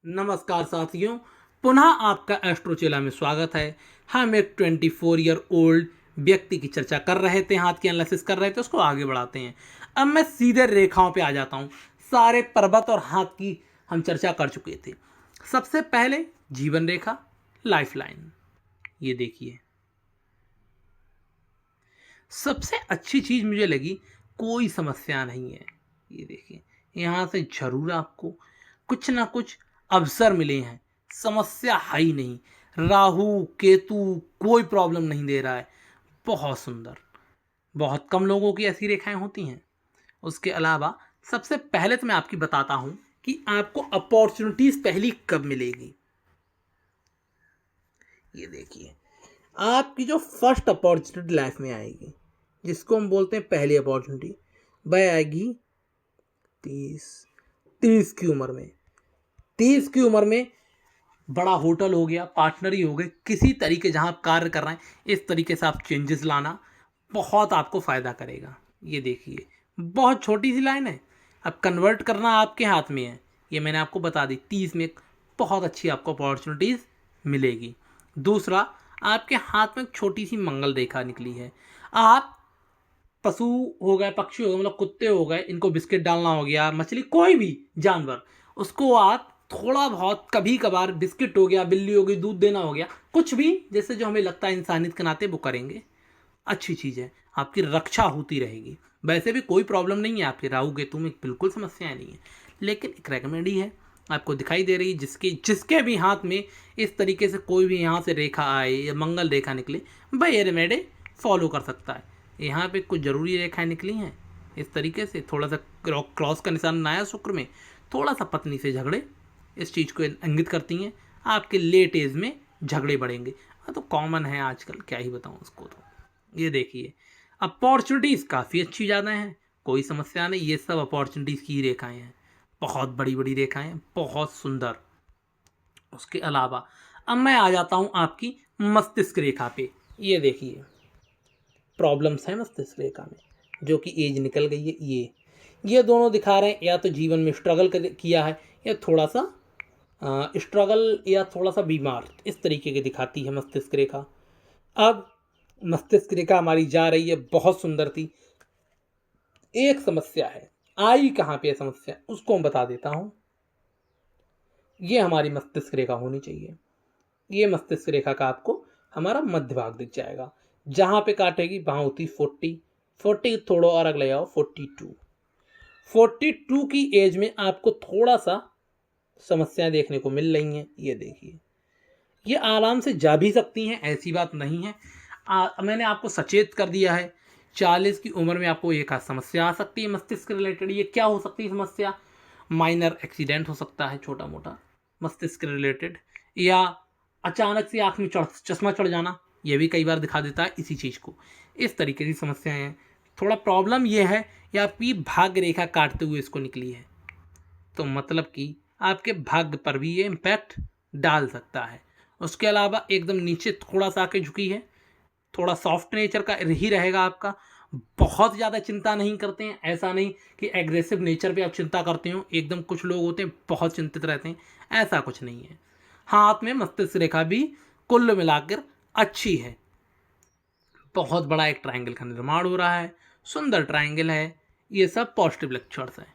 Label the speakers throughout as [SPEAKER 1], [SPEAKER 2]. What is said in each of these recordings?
[SPEAKER 1] नमस्कार साथियों, पुनः आपका एस्ट्रोचेला में स्वागत है। हम एक 24 ओल्ड व्यक्ति की चर्चा कर रहे थे, हाथ की एनालिसिस कर रहे थे, उसको आगे बढ़ाते हैं। अब मैं सीधे रेखाओं पे आ जाता हूँ। सारे पर्वत और हाथ की हम चर्चा कर चुके थे। सबसे पहले जीवन रेखा, लाइफ लाइन। ये देखिए, सबसे अच्छी चीज़ मुझे लगी, कोई समस्या नहीं है। ये देखिए, यहाँ से जरूर आपको कुछ ना कुछ अवसर मिले हैं। समस्या है ही नहीं। राहु केतु कोई प्रॉब्लम नहीं दे रहा है। बहुत सुंदर। बहुत कम लोगों की ऐसी रेखाएं होती हैं। उसके अलावा सबसे पहले तो मैं आपकी बताता हूं कि आपको अपॉर्चुनिटीज पहली कब मिलेगी। ये देखिए, आपकी जो फर्स्ट अपॉर्चुनिटी लाइफ में आएगी, जिसको हम बोलते हैं पहली अपॉर्चुनिटी, वह आएगी 30 30 की उम्र में। 30 की उम्र में बड़ा होटल हो गया, पार्टनर ही हो गए, किसी तरीके जहां आप कार्य कर रहे हैं, इस तरीके से आप चेंजेस लाना बहुत आपको फ़ायदा करेगा। ये देखिए, बहुत छोटी सी लाइन है, अब कन्वर्ट करना आपके हाथ में है। ये मैंने आपको बता दी, 30 में बहुत अच्छी आपको अपॉर्चुनिटीज़ मिलेगी। दूसरा, आपके हाथ में एक छोटी सी मंगल रेखा निकली है। आप पशु हो गए, पक्षी हो गए, मतलब कुत्ते हो गए, इनको बिस्किट डालना हो गया, मछली, कोई भी जानवर, उसको आप थोड़ा बहुत कभी कभार, बिस्किट हो गया, बिल्ली हो गई, दूध देना हो गया, कुछ भी जैसे जो हमें लगता है इंसानियत के नाते वो करेंगे। अच्छी चीज़ है, आपकी रक्षा होती रहेगी। वैसे भी कोई प्रॉब्लम नहीं है, आपके राहु केतु में बिल्कुल समस्याएं नहीं है। लेकिन एक रेकमेंडी है, आपको दिखाई दे रही, जिसके जिसके भी हाथ में इस तरीके से कोई भी यहाँ से रेखा आए या मंगल रेखा निकले, वह ये रेमेडी फॉलो कर सकता है। यहाँ पे कुछ ज़रूरी रेखाएं निकली हैं इस तरीके से, थोड़ा सा क्रॉस का निशान आया शुक्र में, थोड़ा सा पत्नी से झगड़े इस चीज़ को इंगित करती हैं। आपके लेट एज में झगड़े बढ़ेंगे। तो कॉमन है आजकल, क्या ही बताऊँ उसको। तो ये देखिए, अपॉर्चुनिटीज़ काफ़ी अच्छी ज़्यादा हैं, कोई समस्या नहीं। ये सब अपॉर्चुनिटीज़ की रेखाएं हैं, बहुत बड़ी बड़ी रेखाएं, बहुत सुंदर। उसके अलावा अब मैं आ जाता हूँ आपकी मस्तिष्क रेखा पे। ये देखिए, प्रॉब्लम्स हैं मस्तिष्क रेखा में, जो कि एज निकल गई है। ये दोनों दिखा रहे हैं, या तो जीवन में स्ट्रगल किया है, या थोड़ा सा स्ट्रगल, या थोड़ा सा बीमार, इस तरीके की दिखाती है मस्तिष्क रेखा। अब मस्तिष्क रेखा हमारी जा रही है, बहुत सुंदर थी। एक समस्या है, आई कहाँ पे समस्या, उसको मैं बता देता हूँ। ये हमारी मस्तिष्क रेखा होनी चाहिए। ये मस्तिष्क रेखा का आपको हमारा मध्य भाग दिख जाएगा। जहाँ पे काटेगी वहाँ होती 40 थोड़ा और अगले जाओ 42 की एज में आपको थोड़ा सा समस्याएं देखने को मिल रही हैं। ये देखिए, ये आराम से जा भी सकती हैं, ऐसी बात नहीं है। मैंने आपको सचेत कर दिया है, 40 की उम्र में आपको एक समस्या आ सकती है मस्तिष्क रिलेटेड। ये क्या हो सकती है समस्या? माइनर एक्सीडेंट हो सकता है, छोटा मोटा मस्तिष्क रिलेटेड, या अचानक से आँख में चश्मा चढ़ जाना, ये भी कई बार दिखा देता है इसी चीज़ को। इस तरीके की समस्याएं हैं। थोड़ा प्रॉब्लम ये है, या आपकी भाग्य रेखा काटते हुए इसको निकली है, तो मतलब कि आपके भाग्य पर भी ये इम्पैक्ट डाल सकता है। उसके अलावा एकदम नीचे थोड़ा सा आके झुकी है, थोड़ा सॉफ्ट नेचर का ही रहेगा आपका। बहुत ज़्यादा चिंता नहीं करते हैं, ऐसा नहीं कि एग्रेसिव नेचर पे आप चिंता करते हो। एकदम कुछ लोग होते हैं बहुत चिंतित रहते हैं, ऐसा कुछ नहीं है। हाथ में मस्तिष्क रेखा भी कुल मिलाकर अच्छी है। बहुत बड़ा एक ट्रायंगल का निर्माण हो रहा है, सुंदर ट्रायंगल है। ये सब पॉजिटिव लक्षण है।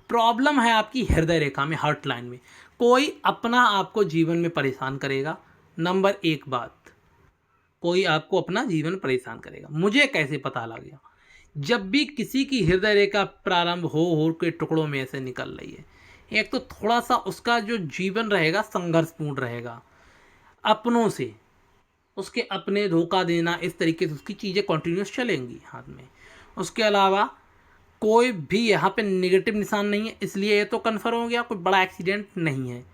[SPEAKER 1] प्रॉब्लम है आपकी हृदय रेखा में, हार्ट लाइन में, कोई अपना आपको जीवन में परेशान करेगा। नंबर एक बात, कोई आपको अपना जीवन परेशान करेगा। मुझे कैसे पता लग गया? जब भी किसी की हृदय रेखा प्रारंभ हो के टुकड़ों में ऐसे निकल रही है, एक तो थोड़ा सा उसका जो जीवन रहेगा संघर्षपूर्ण रहेगा, अपनों से उसके अपने धोखा देना, इस तरीके से उसकी चीज़ें कंटिन्यूस चलेंगी हाथ में। उसके अलावा कोई भी यहाँ पे नेगेटिव निशान नहीं है, इसलिए ये तो कन्फर्म हो गया कोई बड़ा एक्सीडेंट नहीं है।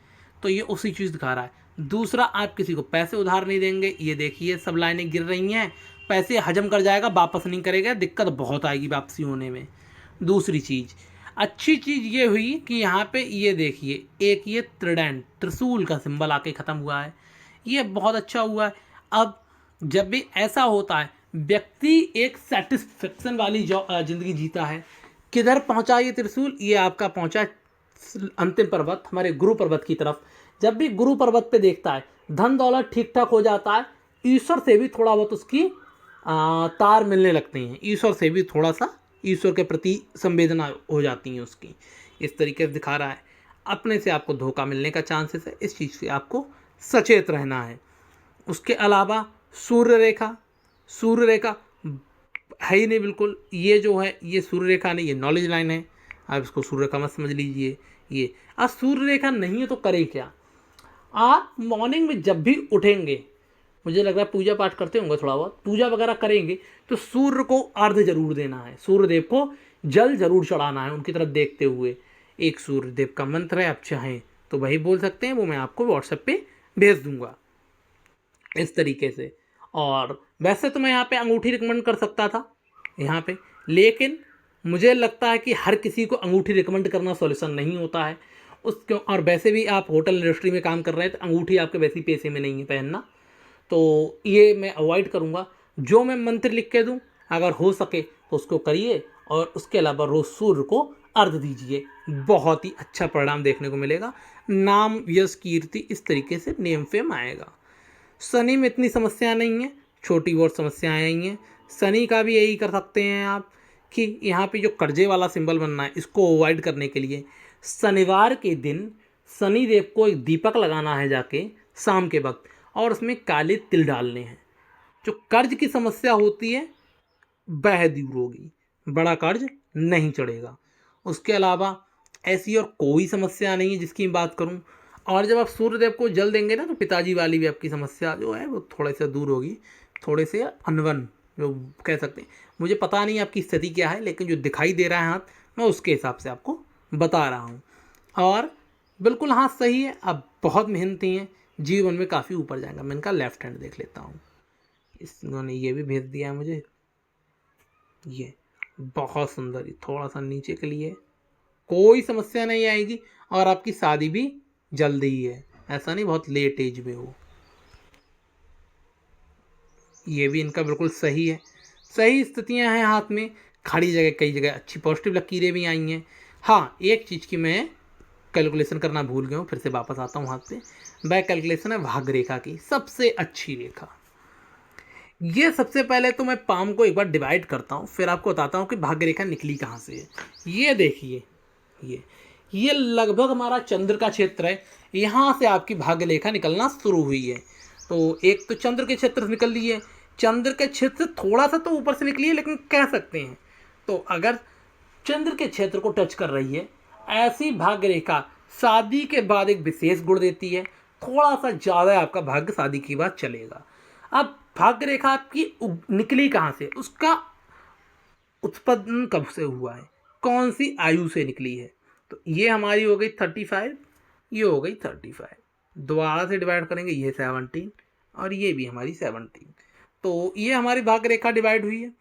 [SPEAKER 1] तो ये उसी चीज़ दिखा रहा है। दूसरा, आप किसी को पैसे उधार नहीं देंगे। ये देखिए, सब लाइनें गिर रही हैं, पैसे हजम कर जाएगा, वापस नहीं करेगा, दिक्कत बहुत आएगी वापसी होने में। दूसरी चीज़, अच्छी चीज़ ये हुई कि यहाँ पे ये देखिए, एक ये त्रिडेंट त्रिशूल का सिंबल आके ख़त्म हुआ है, ये बहुत अच्छा हुआ है। अब जब भी ऐसा होता है, व्यक्ति एक सेटिस्फेक्शन वाली ज़िंदगी जीता है। किधर पहुंचा ये त्रिशूल? ये आपका पहुंचा अंतिम पर्वत हमारे गुरु पर्वत की तरफ, जब भी गुरु पर्वत पे देखता है धन दौलत ठीक ठाक हो जाता है, ईश्वर से भी थोड़ा बहुत उसकी तार मिलने लगते हैं, ईश्वर से भी थोड़ा सा ईश्वर के प्रति संवेदना हो जाती हैं उसकी। इस तरीके से दिखा रहा है। अपने से आपको धोखा मिलने का चांसेस है, इस चीज़ से आपको सचेत रहना है। उसके अलावा सूर्य रेखा, सूर्य रेखा है ही नहीं बिल्कुल, ये जो है ये सूर्य रेखा नहीं, ये नॉलेज लाइन है, आप इसको सूर्य रेखा मत समझ लीजिए। ये अब सूर्य रेखा नहीं है तो करें क्या? आप मॉर्निंग में जब भी उठेंगे, मुझे लग रहा है पूजा पाठ करते होंगे, थोड़ा बहुत पूजा वगैरह करेंगे, तो सूर्य को अर्घ्य जरूर देना है, सूर्य देव को जल जरूर चढ़ाना है उनकी तरफ देखते हुए। एक सूर्य देव का मंत्र है, आप चाहें तो वही बोल सकते हैं, वो मैं आपको व्हाट्सएप पे भेज दूंगा इस तरीके से। और वैसे तो मैं यहाँ पे अंगूठी रिकमेंड कर सकता था यहाँ पे, लेकिन मुझे लगता है कि हर किसी को अंगूठी रिकमेंड करना सॉल्यूशन नहीं होता है उसके। और वैसे भी आप होटल इंडस्ट्री में काम कर रहे हैं तो अंगूठी आपके वैसे ही पैसे में नहीं है पहनना, तो ये मैं अवॉइड करूँगा। जो मैं मंत्र लिख के दूँ, अगर हो सके तो उसको करिए, और उसके अलावा रोज सूर्य को अर्घ दीजिए, बहुत ही अच्छा परिणाम देखने को मिलेगा। नाम यश कीर्ति इस तरीके से नेम फेम आएगा। शनि में इतनी समस्या नहीं है, छोटी बहुत समस्याएं आई हैं। शनि का भी यही कर सकते हैं आप कि यहाँ पे जो कर्जे वाला सिंबल बनना है, इसको अवॉइड करने के लिए शनिवार के दिन शनि देव को एक दीपक लगाना है जाके शाम के वक्त, और उसमें काले तिल डालने हैं। जो कर्ज की समस्या होती है वह दूर होगी, बड़ा कर्ज नहीं चढ़ेगा। उसके अलावा ऐसी और कोई समस्या नहीं है जिसकी मैं बात करूं। और जब आप सूर्यदेव को जल देंगे ना, तो पिताजी वाली भी आपकी समस्या जो है वो थोड़े से दूर होगी, थोड़े से अनवन जो कह सकते हैं। मुझे पता नहीं आपकी स्थिति क्या है, लेकिन जो दिखाई दे रहा है हाथ, मैं उसके हिसाब से आपको बता रहा हूँ। और बिल्कुल हाथ सही है, आप बहुत मेहनती हैं, जीवन में काफ़ी ऊपर जाएगा। मैं इनका लेफ्ट हैंड देख लेता हूँ, इन्होंने ये भी भेज दिया है मुझे, ये बहुत सुंदर, थोड़ा सा नीचे के लिए, कोई समस्या नहीं आएगी। और आपकी शादी भी जल्दी ही है, ऐसा नहीं बहुत लेट एज में हो। ये भी इनका बिल्कुल सही है, सही स्थितियां हैं हाथ में, खड़ी जगह कई जगह अच्छी पॉजिटिव लकीरें भी आई हैं। हाँ, एक चीज़ की मैं कैलकुलेशन करना भूल गया हूँ, फिर से वापस आता हूँ हाथ पे। वह कैलकुलेशन है भाग रेखा की, सबसे अच्छी रेखा। ये सबसे पहले तो मैं पाम को एक बार डिवाइड करता हूँ, फिर आपको बताता हूँ कि भाग्य रेखा निकली कहाँ से है। ये देखिए, ये लगभग हमारा चंद्र का क्षेत्र है, यहाँ से आपकी भाग्य रेखा निकलना शुरू हुई है। तो एक तो चंद्र के क्षेत्र से निकल रही है, चंद्र के क्षेत्र से थोड़ा सा तो ऊपर से निकली है, लेकिन कह सकते हैं तो अगर चंद्र के क्षेत्र को टच कर रही है, ऐसी भाग्य रेखा शादी के बाद एक विशेष गुण देती है, थोड़ा सा ज़्यादा आपका भाग्य शादी की बात चलेगा। अब भाग्य रेखा आपकी निकली कहाँ से, उसका उत्पादन कब से हुआ है, कौन सी आयु से निकली है, तो ये हमारी हो गई 35, ये हो गई 35, दोबारा से डिवाइड करेंगे, ये 17 और ये भी हमारी 17, तो ये हमारी भाग्य रेखा डिवाइड हुई है।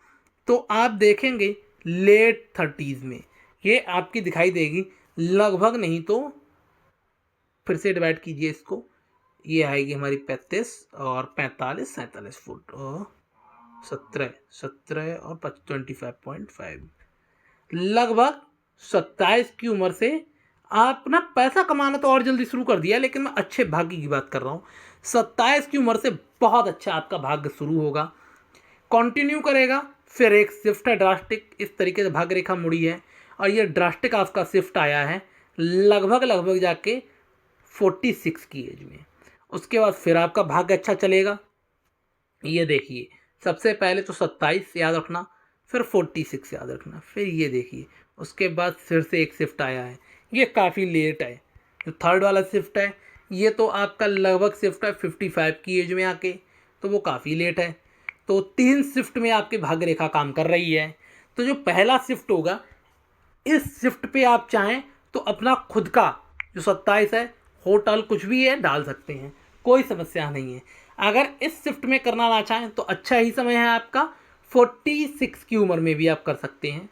[SPEAKER 1] तो आप देखेंगे लेट 30s में ये आपकी दिखाई देगी लगभग, नहीं तो फिर से डिवाइड कीजिए इसको, ये आएगी हमारी 35 और 45 47 फुट और 17 और 25.5, लगभग 27 की उम्र से आप ना पैसा कमाना तो और जल्दी शुरू कर दिया, लेकिन मैं अच्छे भाग्य की बात कर रहा हूँ। 27 की उम्र से बहुत अच्छा आपका भाग्य शुरू होगा, कंटिन्यू करेगा। फिर एक शिफ्ट है ड्रास्टिक, इस तरीके से भाग्य रेखा मुड़ी है, और ये ड्रास्टिक आपका शिफ्ट आया है लगभग जाके 46 की एज में। उसके बाद फिर आपका भाग्य अच्छा चलेगा। ये देखिए, सबसे पहले तो 27 याद रखना, फिर 46 याद रखना, फिर ये देखिए उसके बाद फिर से एक शिफ्ट आया है, ये काफ़ी लेट है। जो थर्ड वाला शिफ्ट है ये तो आपका लगभग शिफ्ट है 55 की एज में आके, तो वो काफ़ी लेट है। तो 3 शिफ्ट में आपकी भाग्य रेखा काम कर रही है। तो जो पहला शिफ्ट होगा, इस शिफ्ट पे आप चाहें तो अपना खुद का जो 27 है, होटल कुछ भी है डाल सकते हैं, कोई समस्या नहीं है। अगर इस शिफ्ट में करना ना चाहें तो अच्छा ही समय है आपका, 46 की उम्र में भी आप कर सकते हैं।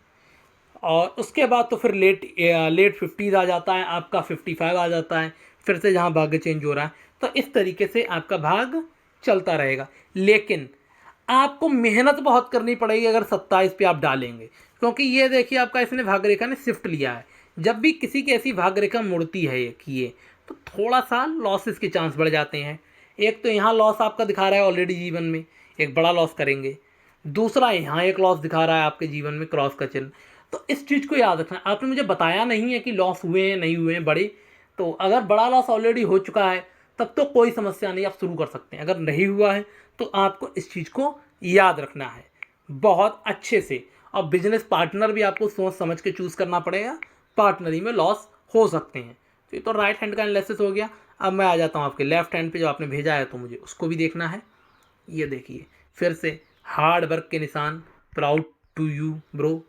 [SPEAKER 1] और उसके बाद तो फिर लेट 50s आ जाता है आपका, 55 आ जाता है, फिर से जहाँ भाग्य चेंज हो रहा है। तो इस तरीके से आपका भाग चलता रहेगा, लेकिन आपको मेहनत बहुत करनी पड़ेगी अगर 27 पे आप डालेंगे, क्योंकि ये देखिए आपका इसने भाग्य रेखा ने शिफ्ट लिया है। जब भी किसी की ऐसी भाग्य रेखा मुड़ती है ये तो थोड़ा सा लॉसेस के चांस बढ़ जाते हैं। एक तो यहाँ लॉस आपका दिखा रहा है ऑलरेडी जीवन में, एक बड़ा लॉस करेंगे। दूसरा यहाँ एक लॉस दिखा रहा है आपके जीवन में, क्रॉस का चिन्ह। तो इस चीज़ को याद रखना। आपने मुझे बताया नहीं है कि लॉस हुए हैं नहीं हुए हैं बड़े, तो अगर बड़ा लॉस ऑलरेडी हो चुका है तब तो कोई समस्या नहीं, आप शुरू कर सकते हैं। अगर नहीं हुआ है तो आपको इस चीज़ को याद रखना है बहुत अच्छे से। और बिजनेस पार्टनर भी आपको सोच समझ के चूज़ करना पड़ेगा, पार्टनरी में लॉस हो सकते हैं। तो ये तो राइट हैंड का एनालिसिस हो गया। अब मैं आ जाता हूँ आपके लेफ्ट हैंड पे, जो आपने भेजा है तो मुझे उसको भी देखना है। ये देखिए फिर से हार्ड वर्क के निशान, प्राउड टू यू ब्रो।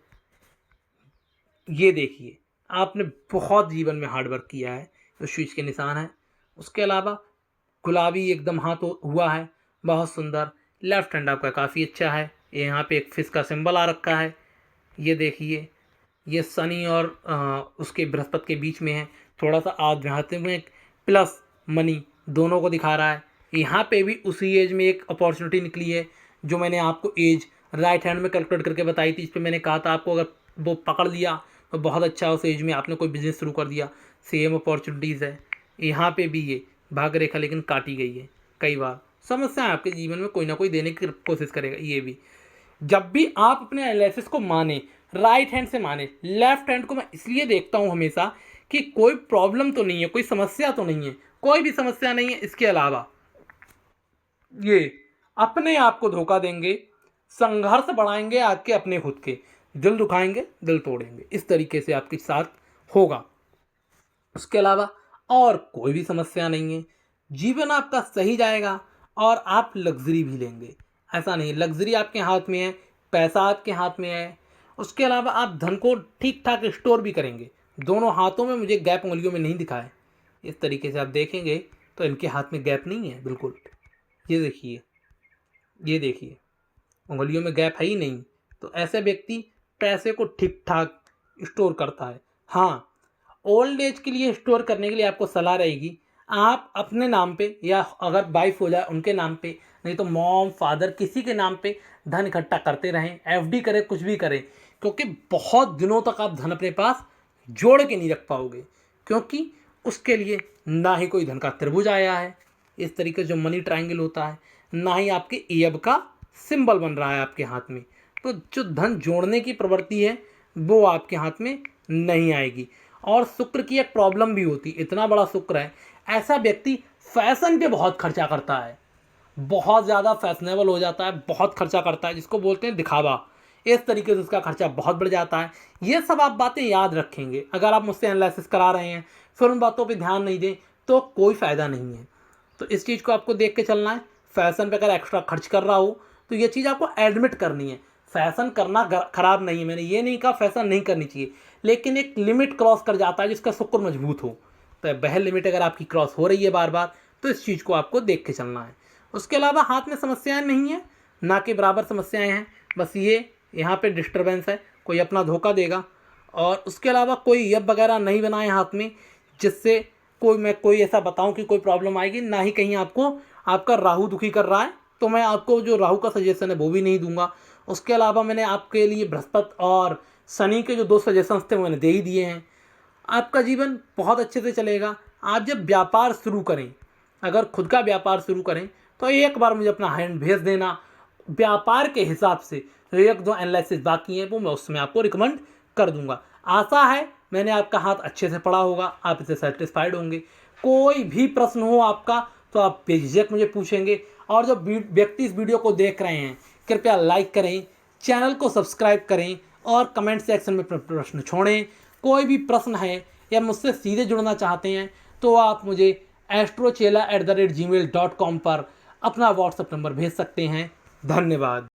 [SPEAKER 1] ये देखिए आपने बहुत जीवन में हार्ड वर्क किया है, उस चीज़ के निशान है। उसके अलावा गुलाबी एकदम हाथ हुआ है, बहुत सुंदर। लेफ्ट हैंड आपका काफ़ी अच्छा है। यहाँ पे एक फिश का सिंबल आ रखा है। ये देखिए ये शनि और उसके बृहस्पति के बीच में है। थोड़ा सा आध्यात्मिक प्लस मनी दोनों को दिखा रहा है। यहाँ पे भी उसी एज में एक अपॉर्चुनिटी निकली है जो मैंने आपको एज राइट हैंड में कैलकुलेट करके बताई थी। इस पर मैंने कहा था आपको अगर वो पकड़ लिया तो बहुत अच्छा, उस एज में आपने कोई बिजनेस शुरू कर दिया। सेम अपॉर्चुनिटीज़ है यहाँ पे भी। ये भाग्य रेखा लेकिन काटी गई है कई बार। समस्याएं आपके जीवन में कोई ना कोई देने की कोशिश करेगा। ये भी जब भी आप अपने एनालिसिस को माने, राइट हैंड से माने। लेफ्ट हैंड को मैं इसलिए देखता हूँ हमेशा कि कोई प्रॉब्लम तो नहीं है, कोई समस्या तो नहीं है, कोई भी समस्या नहीं है। इसके अलावा ये अपने आप को धोखा देंगे, संघर्ष बढ़ाएंगे आके अपने खुद के, दिल दुखाएंगे, दिल तोड़ेंगे, इस तरीके से आपके साथ होगा। उसके अलावा और कोई भी समस्या नहीं है। जीवन आपका सही जाएगा और आप लग्जरी भी लेंगे। ऐसा नहीं, लग्जरी आपके हाथ में है, पैसा आपके हाथ में है। उसके अलावा आप धन को ठीक ठाक स्टोर भी करेंगे। दोनों हाथों में मुझे गैप उंगलियों में नहीं दिखा है। इस तरीके से आप देखेंगे तो इनके हाथ में गैप नहीं है बिल्कुल। ये देखिए, ये देखिए उंगलियों में गैप है ही नहीं। तो ऐसे व्यक्ति पैसे को ठीक ठाक स्टोर करता है। हाँ, ओल्ड एज के लिए स्टोर करने के लिए आपको सलाह रहेगी आप अपने नाम पे, या अगर वाइफ हो जाए उनके नाम पे, नहीं तो मॉम फादर किसी के नाम पे धन इकट्ठा करते रहें। एफडी करें, कुछ भी करें, क्योंकि बहुत दिनों तक आप धन अपने पास जोड़ के नहीं रख पाओगे, क्योंकि उसके लिए ना ही कोई धन का त्रिभुज आया है इस तरीके से जो मनी ट्रायंगल होता है, ना ही आपके एब का सिंबल बन रहा है आपके हाथ में। तो जो धन जोड़ने की प्रवृत्ति है वो आपके हाथ में नहीं आएगी। और शुक्र की एक प्रॉब्लम भी होती, इतना बड़ा शुक्र है, ऐसा व्यक्ति फैशन पे बहुत खर्चा करता है, बहुत ज़्यादा फैशनेबल हो जाता है, बहुत खर्चा करता है, जिसको बोलते हैं दिखावा। इस तरीके से उसका खर्चा बहुत बढ़ जाता है। ये सब आप बातें याद रखेंगे। अगर आप मुझसे एनालिसिस करा रहे हैं फिर उन बातों पे ध्यान नहीं दें तो कोई फ़ायदा नहीं है। तो इस चीज़ को आपको देख के चलना है। फैशन पे अगर एक्स्ट्रा खर्च कर रहा हो तो ये चीज़ आपको एडमिट करनी है। फैशन करना खराब नहीं है, मैंने ये नहीं कहा फैशन नहीं करनी चाहिए, लेकिन एक लिमिट क्रॉस कर जाता है जिसका शुक्र मजबूत हो। तो वह लिमिट अगर आपकी क्रॉस हो रही है बार बार तो इस चीज़ को आपको देख के चलना है। उसके अलावा हाथ में समस्याएं नहीं है, ना के बराबर समस्याएं हैं, बस ये यहाँ पे डिस्टर्बेंस है, कोई अपना धोखा देगा। और उसके अलावा कोई यब वगैरह नहीं बनाए हाथ में जिससे कोई ऐसा बताऊं कि कोई प्रॉब्लम आएगी। ना ही कहीं आपको आपका राहु दुखी कर रहा है तो मैं आपको जो राहु का सजेशन है वो भी नहीं दूंगा। उसके अलावा मैंने आपके लिए बृहस्पति और शनि के जो 2 सजेशंस थे वो मैंने दे ही दिए हैं। आपका जीवन बहुत अच्छे से चलेगा। आप जब व्यापार शुरू करें, अगर खुद का व्यापार शुरू करें तो एक बार मुझे अपना हैंड भेज देना। व्यापार के हिसाब से एक दो एनालिसिस बाकी हैं वो मैं उसमें आपको रिकमेंड कर दूंगा। आशा है मैंने आपका हाथ अच्छे से पढ़ा होगा, आप इससे सेटिस्फाइड होंगे। कोई भी प्रश्न हो आपका तो आप बेझिझक मुझे पूछेंगे। और जो व्यक्ति इस वीडियो को देख रहे हैं कृपया लाइक करें, चैनल को सब्सक्राइब करें और कमेंट सेक्शन में प्रश्न छोड़ें। कोई भी प्रश्न है या मुझसे सीधे जुड़ना चाहते हैं तो आप मुझे astrochela@gmail.com पर अपना व्हाट्सएप नंबर भेज सकते हैं। धन्यवाद।